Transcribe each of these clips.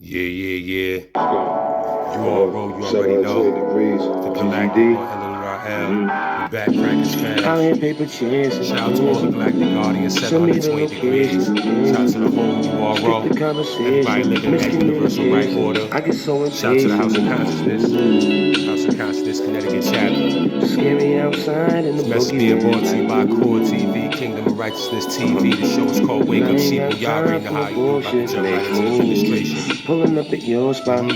Yeah. You already know. The Galactic Guardian, the back crackers fans. Shout out to all the Galactic Guardians, 720 degrees. Shout out to the whole URO. Everybody living that universal right order. Shout out to the House of Consciousness. House of Consciousness, Connecticut chapter. Scary outside in the This message being brought to you by K.O.R TV, Kingdom of Righteousness TV. The show is called Wake Up Sheeple. Y'all already know how you do. About to jump right into the demonstration. Pulling up at your spot.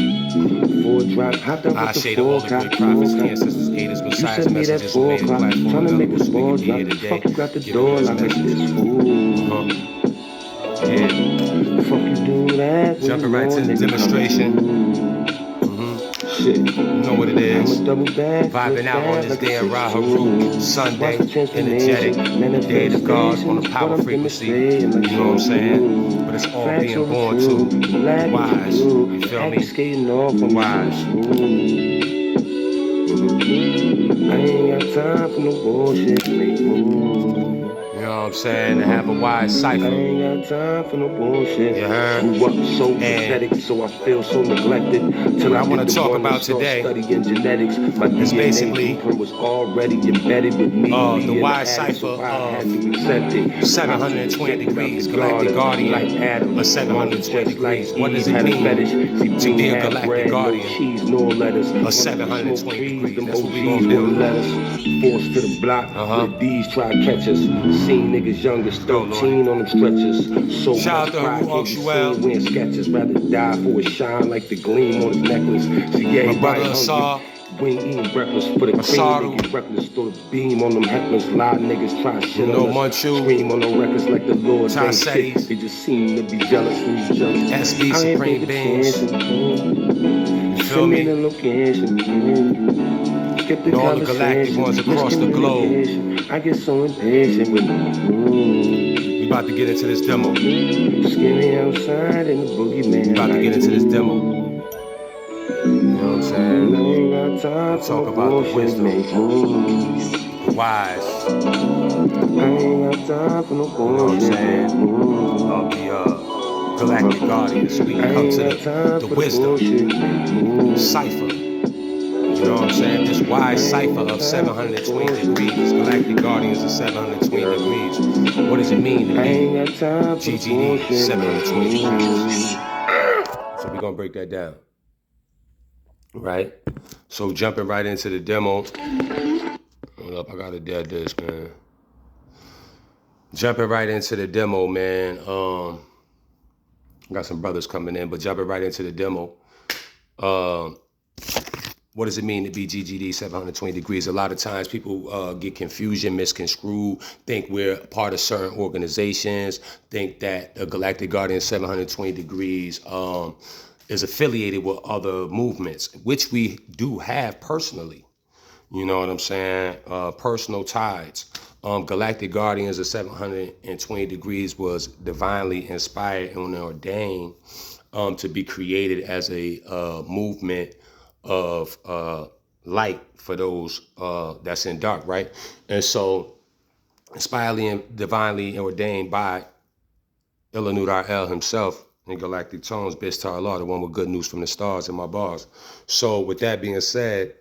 I shade all the great prophets, ancestors, haters, messiahs, messengers who made a platform available so we can be here today. Giving these messages. Yeah. Jumping right to the demonstration. You know what it is. Vibing out on this day of Ra-heru, Sunday, energetic, day of the gods on the power frequency. You know what I'm saying? But it's all being born to wise. You feel me? Wise. I ain't got time for no bullshit, You know what I'm saying? To have a wise cipher. I ain't got time for no bullshit. You heard? Grew up so pathetic, so I feel so neglected. What I want to talk about today genetics. My is basically was already embedded with me. The wise cipher of 720 degrees, Galactic Guardian of 720 degrees. What does it mean to be a Galactic Guardian of 720 degrees? That's what we gonna build. Forced to the block with these try to catch us. Seen niggas young as 13 on them stretchers. So shout out to Ra-heru. Wearing sketches, rather die for a shine like the gleam on his necklace. See, my brother Asar. We ain't eating breakfast for the cream niggas reckless. Throw the beam on them hecklers. Lie niggas try shit on us. Scream on the records like the Lord. They just seem to be jealous. SB Supreme Beings. You feel me? And all the galactic ones across the globe. I get so impatient with we about to get into this demo. Scary outside in the boogeyman. We about to get into this demo. You know what I'm saying? We'll talk about the wisdom, the wise. I ain't got time for no bullshit. You know what I'm saying? Of the Galactic Guardian. So we can come to the wisdom cipher. You know what I'm saying? This wise cipher of 720 degrees. Galactic Guardians of 720 degrees. What does it mean to be GGD 720 degrees? So we're gonna break that down. Right? So jumping right into the demo. Hold up, I gotta dead this, man. Jumping right into the demo, man. Got some brothers coming in, but jumping right into the demo. What does it mean to be GGD 720 degrees? A lot of times people get confusion, misconstrued, think we're part of certain organizations, think that the Galactic Guardian 720 degrees is affiliated with other movements, which we do have personally. You know what I'm saying? Personal ties. Galactic Guardians of 720 degrees was divinely inspired and ordained to be created as a movement of light for those that's in dark, right? And so, inspired and divinely ordained by Ra-heru himself in Galactic Tones, Bistar Allah, the one with good news from the stars in my bars. So, with that being said,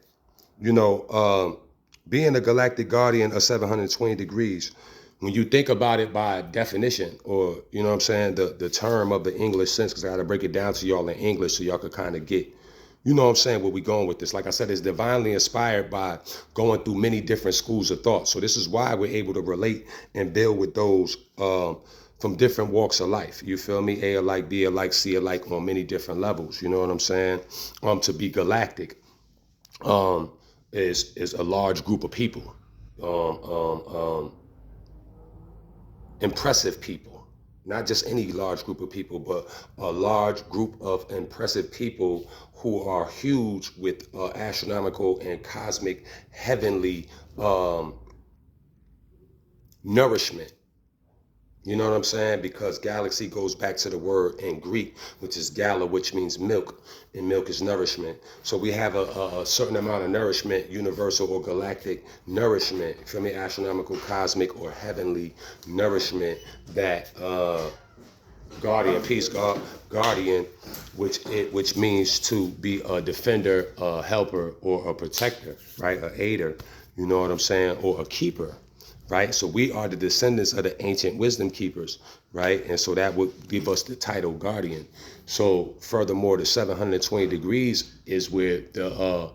you know, being a Galactic Guardian of 720 degrees, when you think about it by definition, or, you know what I'm saying, the term of the English sense, because I got to break it down to y'all in English so y'all could kind of get, you know what I'm saying, where we going with this. Like I said, it's divinely inspired by going through many different schools of thought. So this is why we're able to relate and build with those from different walks of life. You feel me? A alike, B alike, C alike on many different levels. You know what I'm saying? To be galactic is a large group of people. Impressive people. Not just any large group of people, but a large group of impressive people who are huge with astronomical and cosmic heavenly nourishment. You know what I'm saying? Because galaxy goes back to the word in Greek, which is gala, which means milk, and milk is nourishment. So we have a certain amount of nourishment, universal or galactic nourishment, from the astronomical, cosmic, or heavenly nourishment that Guardian, peace, guardian, which means to be a defender, a helper, or a protector, right? A aider, you know what I'm saying, or a keeper, right? So we are the descendants of the ancient wisdom keepers, right? And so that would give us the title guardian. So furthermore, the 720 degrees is where the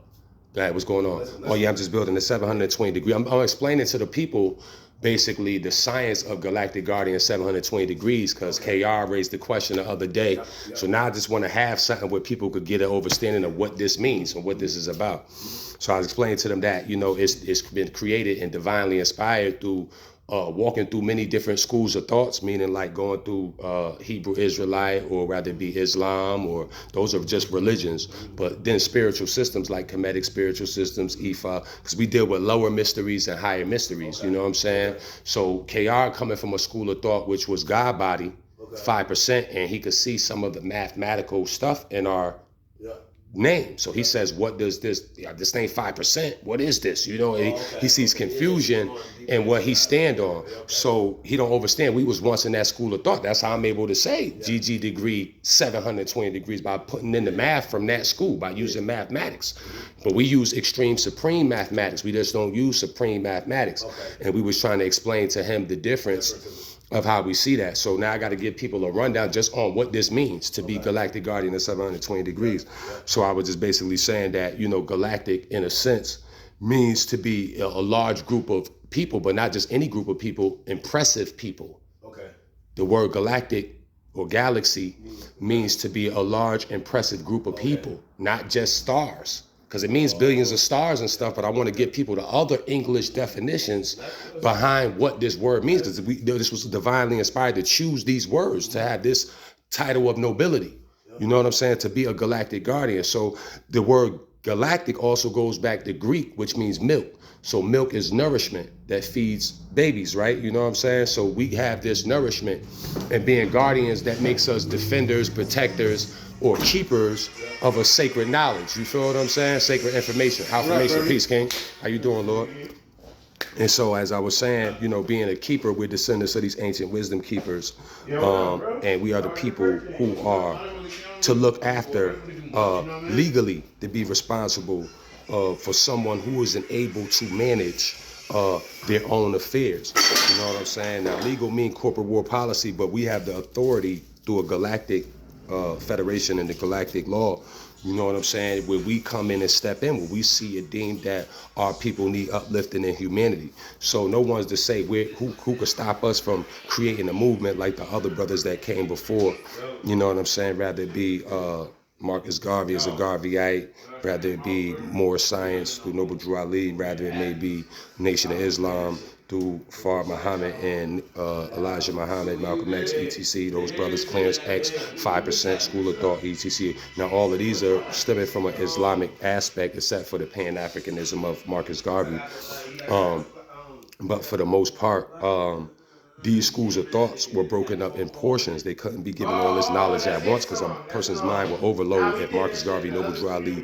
what's going on? Oh yeah, I'm just building the 720 degree. I'm explaining to the people basically the science of Galactic Guardian 720 degrees, because K.O.R raised the question the other day. So now I just want to have something where people could get an understanding of what this means and what this is about. So I was explaining to them that, you know, it's been created and divinely inspired through walking through many different schools of thoughts, meaning like going through Hebrew Israelite, or rather be Islam, or those are just religions. But then spiritual systems like Kemetic spiritual systems, Ifa, because we deal with lower mysteries and higher mysteries, you know what I'm saying? So K.O.R coming from a school of thought, which was God body, 5%, and he could see some of the mathematical stuff in our name. So he says, what does this, this ain't 5%, what is this? You know, he sees confusion in what he stand on. So he don't understand. We was once in that school of thought. That's how I'm able to say GG degree 720 degrees, by putting in the math from that school, by using mathematics. But we use extreme supreme mathematics. We just don't use supreme mathematics. And we was trying to explain to him the difference of how we see that. So now I got to give people a rundown just on what this means to be Galactic Guardian at 720 degrees. So I was just basically saying that, you know, galactic in a sense means to be a large group of people, but not just any group of people, impressive people. Okay. The word galactic or galaxy means to be a large, impressive group of people, not just stars. Because it means billions of stars and stuff, but I want to give people the other English definitions behind what this word means, because this was divinely inspired to choose these words, to have this title of nobility. You know what I'm saying? To be a galactic guardian. So the word galactic also goes back to Greek, which means milk. So milk is nourishment that feeds babies, right? You know what I'm saying? So we have this nourishment, and being guardians, that makes us defenders, protectors, or keepers of a sacred knowledge. You feel what I'm saying? Sacred information. Affirmation. Peace, King. How you doing, Lord? And so, as I was saying, you know, being a keeper, we're descendants of these ancient wisdom keepers. And we are the people who are to look after legally, to be responsible for someone who isn't able to manage their own affairs. You know what I'm saying? Now, legal mean corporate war policy, but we have the authority through a galactic federation and the galactic law. You know what I'm saying? Where we come in and step in, where we see it deemed that our people need uplifting in humanity. So no one's to say who could stop us from creating a movement like the other brothers that came before. You know what I'm saying? Rather it be Marcus Garvey as a Garveyite, rather it be more science through Noble Drew Ali, rather it may be Nation of Islam through Fard Muhammad and Elijah Muhammad, Malcolm X, etc. Those brothers, Clarence X, 5%, School of Thought, etc. Now all of these are stemming from an Islamic aspect, except for the Pan-Africanism of Marcus Garvey. But for the most part, these schools of thoughts were broken up in portions. They couldn't be given all this knowledge at once, because a person's mind will overload if Marcus Garvey, Noble Drew Ali,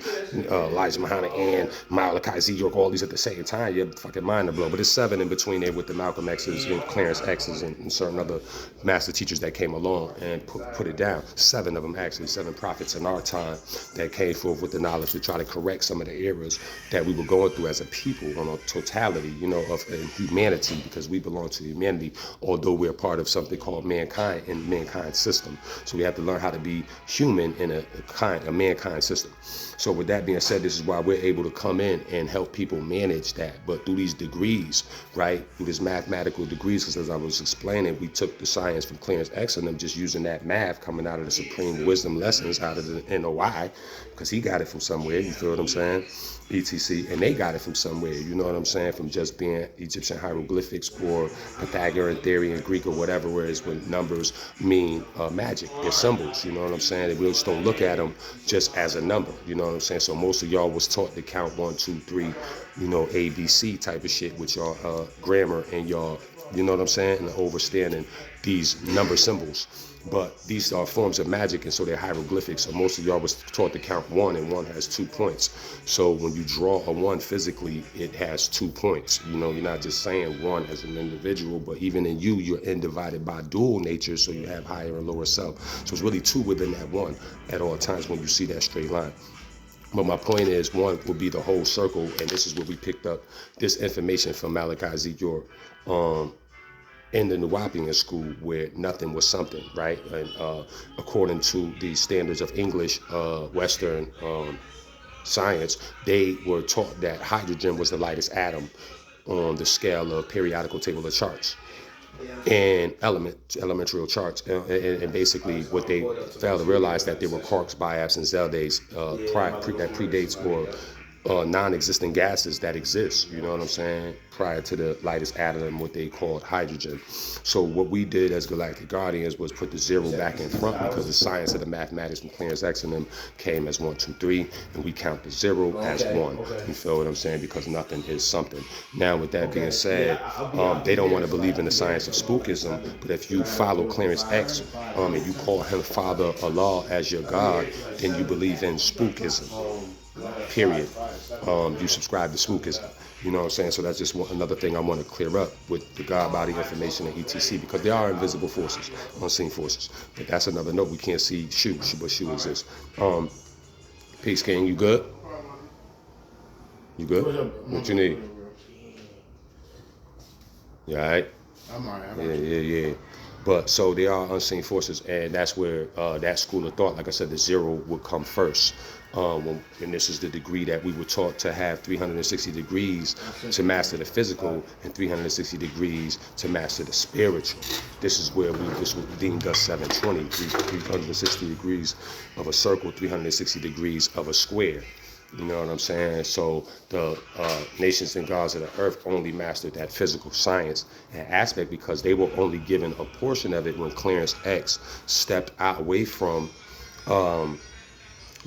Elijah Muhammad, and Malachi Z. York, all these at the same time. Your fucking mind will blow. But it's 7 in between there with the Malcolm X's and Clarence X's and certain other master teachers that came along and put it down. 7 of them, actually, 7 prophets in our time that came forth with the knowledge to try to correct some of the errors that we were going through as a people on a totality, you know, of humanity, because we belong to humanity, although we're part of something called mankind and mankind's system. So we have to learn how to be human in a mankind system. So with that being said, this is why we're able to come in and help people manage that. But through these degrees, right, through these mathematical degrees, because as I was explaining, we took the science from Clarence X and them just using that math coming out of the supreme wisdom lessons out of the NOI, because he got it from somewhere, you feel what I'm saying? etc. And they got it from somewhere, you know what I'm saying, from just being Egyptian hieroglyphics or Pythagorean theory in Greek or whatever, whereas when numbers mean magic, they're symbols, you know what I'm saying? We just don't look at them just as a number, you know what I'm saying? So most of y'all was taught to count 1, 2, 3, you know, ABC type of shit with y'all grammar and y'all, you know what I'm saying, and understanding these number symbols. but these are forms of magic, and so they're hieroglyphics. So most of y'all was taught to count 1, and 1 has 2 points. So when you draw a 1 physically, it has 2 points. You know, you're not just saying 1 as an individual, but even in you, you're divided by dual nature, so you have higher and lower self. So it's really 2 within that 1 at all times when you see that straight line. But my point is, 1 will be the whole circle, and this is where we picked up this information from Malachi Z. K.O.R. In the Nuwapian school, where nothing was something, right? And according to the standards of English, Western science, they were taught that hydrogen was the lightest atom on the scale of periodical table of charts and elementary charts, and basically what they failed to realize that there were quarks, biaps, and zeldates that predates or non-existent gases that exist, you know what I'm saying, prior to the lightest atom, what they called hydrogen. So what we did as Galactic Guardians was put the 0 back in front, because the science of the mathematics from Clarence X and them came as 1, 2, 3, and we count the 0 as 1. You feel what I'm saying? Because nothing is something. Now, with that being said, they don't want to believe in the science of spookism, but if you follow Clarence X and you call him Father Allah as your God, then you believe in spookism. Period. You subscribe to spookism. You know what I'm saying? So that's just another thing I want to clear up with the God body information and ETC, because there are invisible forces, unseen forces. But that's another note. We can't see Shu, but Shu exists. Peace, King. You good? You good? What you need? You all right? I'm all right. Yeah. But so there are unseen forces, and that's where that school of thought, like I said, the 0 would come first. And this is the degree that we were taught to have 360 degrees to master the physical and 360 degrees to master the spiritual. This is where this was deemed us 720, 360 degrees of a circle, 360 degrees of a square. You know what I'm saying? So the nations and gods of the earth only mastered that physical science and aspect because they were only given a portion of it when Clarence X stepped out away from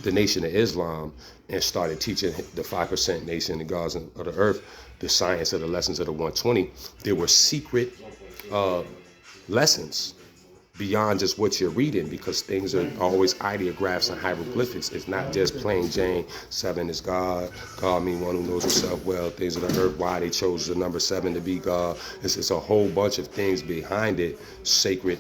the Nation of Islam and started teaching the 5% nation, the gods of the earth, the science of the lessons of the 120. There were secret lessons beyond just what you're reading, because things are always ideographs and hieroglyphics. It's not just plain Jane, 7 is God, God means one who knows himself well, things of the earth, why they chose the number 7 to be God. It's a whole bunch of things behind it, sacred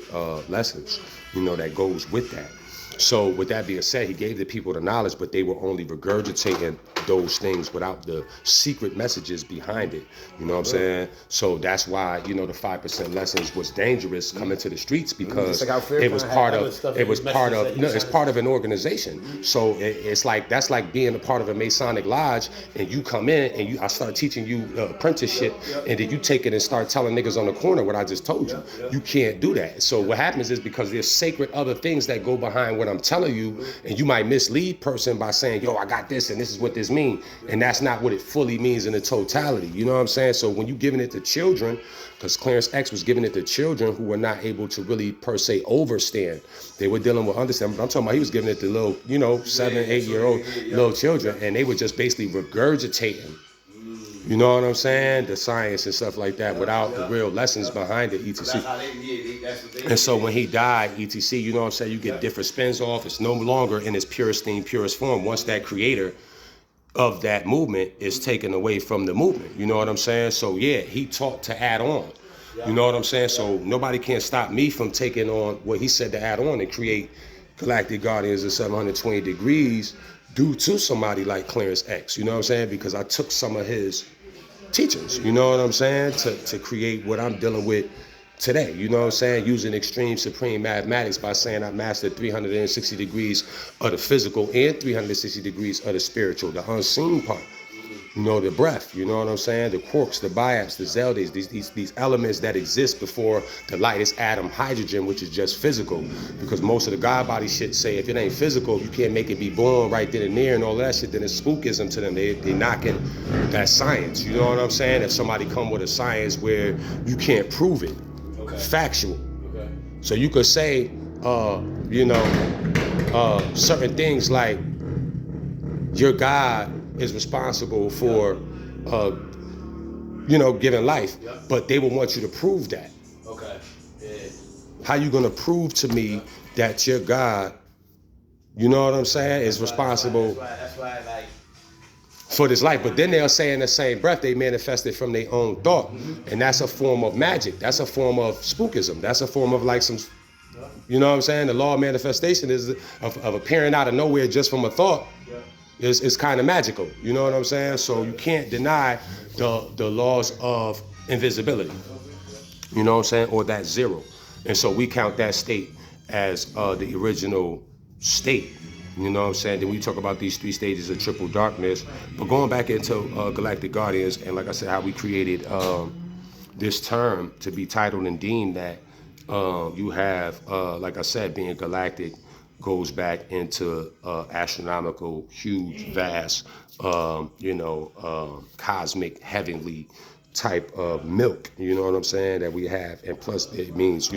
lessons, you know, that goes with that. So with that being said, he gave the people the knowledge, but they were only regurgitating those things without the secret messages behind it. You know what I'm saying? So that's why, you know, the 5% lessons was dangerous coming to the streets, because it was part of an organization. So it's like, that's like being a part of a Masonic lodge, and you come in and I start teaching you apprenticeship, and then you take it and start telling niggas on the corner what I just told you. You can't do that. So what happens is, because there's sacred other things that go behind what I'm telling you, and you might mislead person by saying, yo, I got this and this is what this means, and that's not what it fully means in the totality. You know what I'm saying? So when you're giving it to children, because Clarence X was giving it to children who were not able to really per se overstand, they were dealing with understanding, but I'm talking about he was giving it to little, you know, 7, 8-year-old little children, and they were just basically regurgitating, you know what I'm saying, the science and stuff like that without the real lessons behind it, etc. And so when he died, etc., you know what I'm saying, you get different spins off. It's no longer in its purest thing, purest form. Once that creator of that movement is taken away from the movement, you know what I'm saying? So yeah, he taught to add on, you know what I'm saying? So nobody can stop me from taking on what he said to add on and create Galactic Guardians of 720 degrees due to somebody like Clarence X, you know what I'm saying? Because I took some of his teachings, you know what I'm saying, to create what I'm dealing with today, you know what I'm saying, using extreme supreme mathematics by saying I mastered 360 degrees of the physical and 360 degrees of the spiritual, the unseen part, you know, the breath, you know what I'm saying, the quarks, the biaps, the zeldates, these elements that exist before the lightest atom, hydrogen, which is just physical, because most of the God body shit say if it ain't physical, you can't make it be born right then and there and all that shit, then it's spookism to them. They knocking that science, you know what I'm saying? If somebody come with a science where you can't prove it, factual. So you could say, you know, certain things like your God is responsible for, you know, giving life, but they will want you to prove that. How you gonna prove to me that your God, you know what I'm saying, is responsible for this life? But then they'll say in the same breath they manifested from their own thought. And that's a form of magic. That's a form of spookism. That's a form of like some, you know what I'm saying? The law of manifestation is of appearing out of nowhere just from a thought. It's kind of magical. You know what I'm saying? So you can't deny the laws of invisibility. You know what I'm saying? Or that zero. And so we count that state as the original state. You know what I'm saying? Then we talk about these 3 stages of triple darkness. But going back into Galactic Guardians, and like I said, how we created this term to be titled and deemed that, you have, like I said, being galactic goes back into astronomical, huge, vast, cosmic, heavenly type of milk, you know what I'm saying, that we have. And plus it means,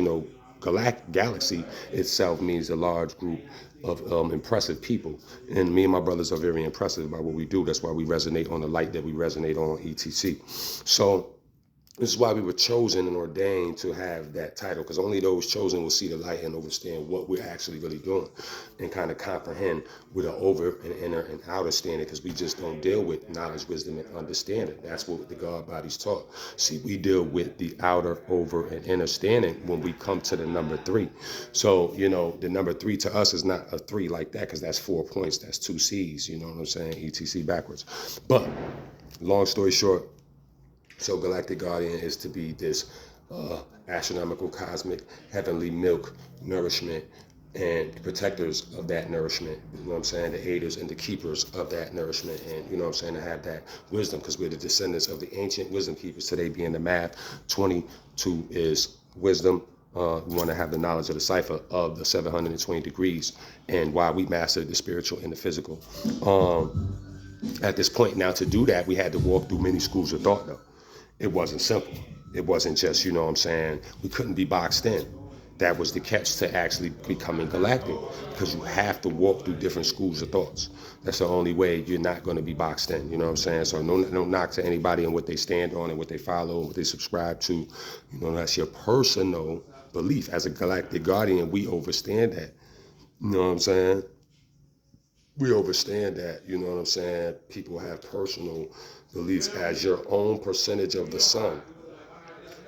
galaxy itself means a large group of impressive people. And me and my brothers are very impressive by what we do. That's why we resonate on the light that we resonate on, etc. So this is why we were chosen and ordained to have that title, because only those chosen will see the light and understand what we're actually really doing and kind of comprehend with an over and inner and outer standing, because we just don't deal with knowledge, wisdom, and understanding. That's what the God bodies taught. See, we deal with the outer, over, and inner standing when we come to the number 3. So, the number 3 to us is not a 3 like that, because that's 4 points. That's 2 C's, you know what I'm saying? ETC backwards. But long story short, so Galactic Guardian is to be this astronomical, cosmic, heavenly milk, nourishment, and protectors of that nourishment. You know what I'm saying? The aiders and the keepers of that nourishment. And, you know what I'm saying, to have that wisdom, because we're the descendants of the ancient wisdom keepers. Today being the math, 22 is wisdom. We want to have the knowledge of the cipher of the 720 degrees and why we mastered the spiritual and the physical. At this point now, to do that, we had to walk through many schools of thought, though. It wasn't simple. It wasn't just, you know what I'm saying, we couldn't be boxed in. That was the catch to actually becoming galactic, because you have to walk through different schools of thoughts. That's the only way you're not going to be boxed in, you know what I'm saying? So no knock to anybody and what they stand on and what they follow and what they subscribe to. That's your personal belief. As a Galactic Guardian, we understand that. You know what I'm saying? We understand that, you know what I'm saying? People have personal beliefs as your own percentage of the sun.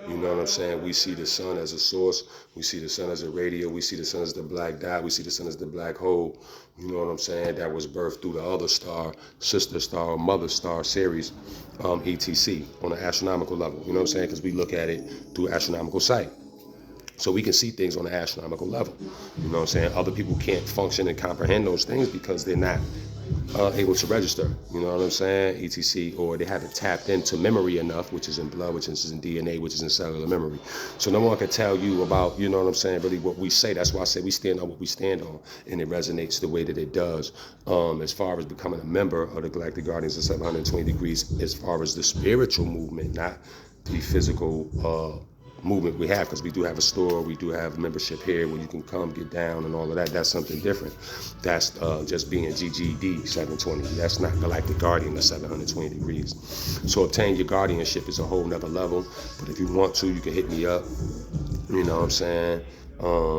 You know what I'm saying? We see the sun as a source. We see the sun as a radio. We see the sun as the black dot. We see the sun as the black hole. You know what I'm saying? That was birthed through the other star, sister star, or mother star series, etc. on an astronomical level. You know what I'm saying? Because we look at it through astronomical sight. So we can see things on an astronomical level. You know what I'm saying? Other people can't function and comprehend those things because they're not able to register, you know what I'm saying, etc. Or they haven't tapped into memory enough, which is in blood, which is in DNA, which is in cellular memory. So no one can tell you about, you know what I'm saying, really what we say. That's why I say we stand on what we stand on, and it resonates the way that it does. As far as becoming a member of the Galactic Guardians of 720 degrees, as far as the spiritual movement, not the physical movement we have, because we do have a store, we do have membership here where you can come get down and all of that. That's something different. That's just being GGD 720. That's not Galactic Guardian of 720 degrees. So obtain your guardianship is a whole nother level, but if you want to, you can hit me up. You know what I'm saying?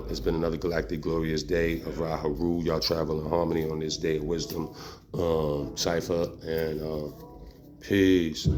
It's been another galactic glorious day of Ra-heru. Y'all travel in harmony on this day of wisdom, cipher, and peace.